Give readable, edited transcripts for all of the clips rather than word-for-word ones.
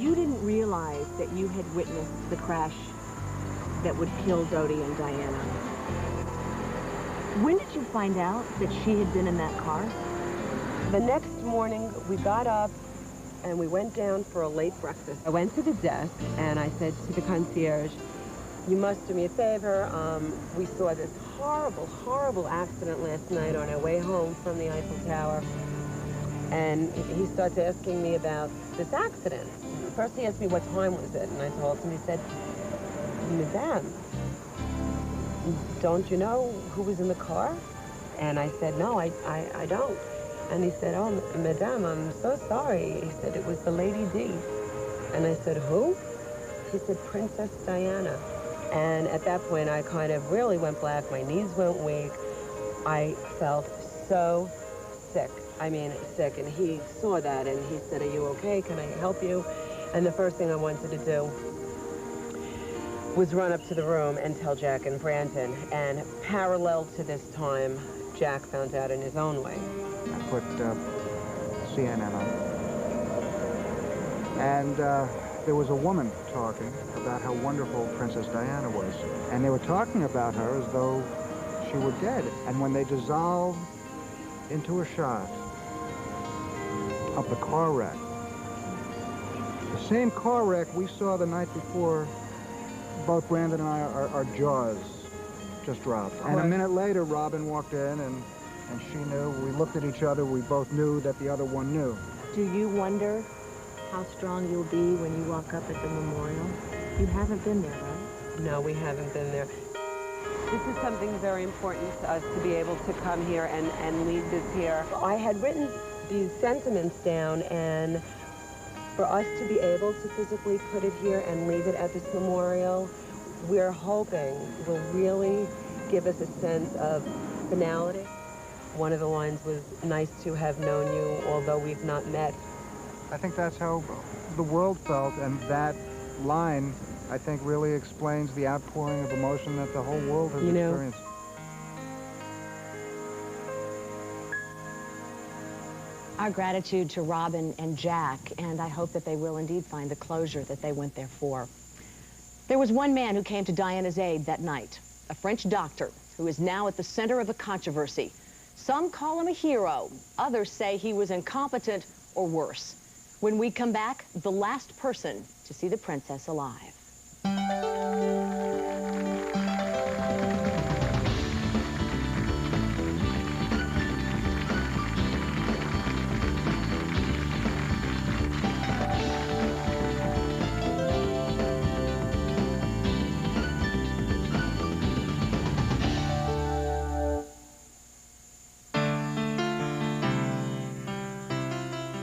You didn't realize that you had witnessed the crash that would kill Dodie and Diana. When did you find out that she had been in that car? The next morning, we got up and we went down for a late breakfast. I went to the desk and I said to the concierge, you must do me a favor. We saw this horrible, horrible accident last night on our way home from the Eiffel Tower. And he starts asking me about this accident. First he asked me what time was it, and I told him. He said, Madame, don't you know who was in the car? And I said, no, I don't. And he said, oh, Madame, I'm so sorry. He said, it was the Lady D. And I said, who? He said, Princess Diana. And at that point, I kind of really went black. My knees went weak. I felt so sick. I mean, sick. And he saw that, and he said, are you okay? Can I help you? And the first thing I wanted to do was run up to the room and tell Jack and Brandon. And parallel to this time, Jack found out in his own way. I put CNN on. And there was a woman talking about how wonderful Princess Diana was. And they were talking about her as though she were dead. And when they dissolved into a shot of the car wreck, the same car wreck we saw the night before, both Brandon and I, our jaws just dropped. And a minute later, Robin walked in, and she knew. We looked at each other. We both knew that the other one knew. Do you wonder how strong you'll be when you walk up at the memorial? You haven't been there, right? No, we haven't been there. This is something very important to us to be able to come here and lead this here. I had written these sentiments down, and for us to be able to physically put it here and leave it at this memorial, we're hoping will really give us a sense of finality. One of the lines was, nice to have known you, although we've not met. I think that's how the world felt, and that line, I think, really explains the outpouring of emotion that the whole world has experienced. Our gratitude to Robin and Jack, and I hope that they will indeed find the closure that they went there for. There was one man who came to Diana's aid that night, a French doctor who is now at the center of a controversy. Some call him a hero. Others say he was incompetent or worse. When we come back, the last person to see the princess alive.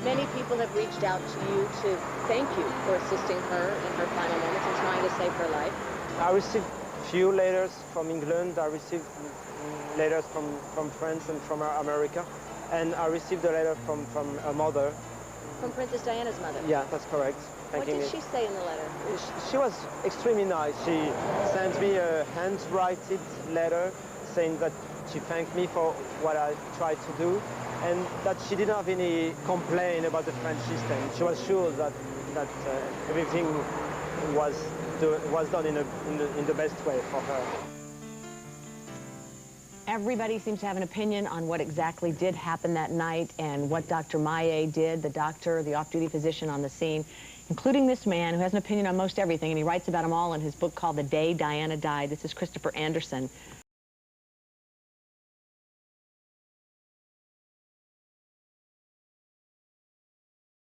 Many people have reached out to you to thank you for assisting her in her final moments and trying to save her life. I received few letters from England. I received letters from France and from America. And I received a letter from her mother. From Princess Diana's mother? Yeah, that's correct. What did she say in the letter? She was extremely nice. She sent me a handwritten letter saying that she thanked me for what I tried to do, and that she didn't have any complaint about the French system. She was sure that everything was done in the best way for her. Everybody seems to have an opinion on what exactly did happen that night and what Dr. Maillet did, the doctor, the off-duty physician on the scene, including this man who has an opinion on most everything, and he writes about them all in his book called The Day Diana Died. This is Christopher Anderson.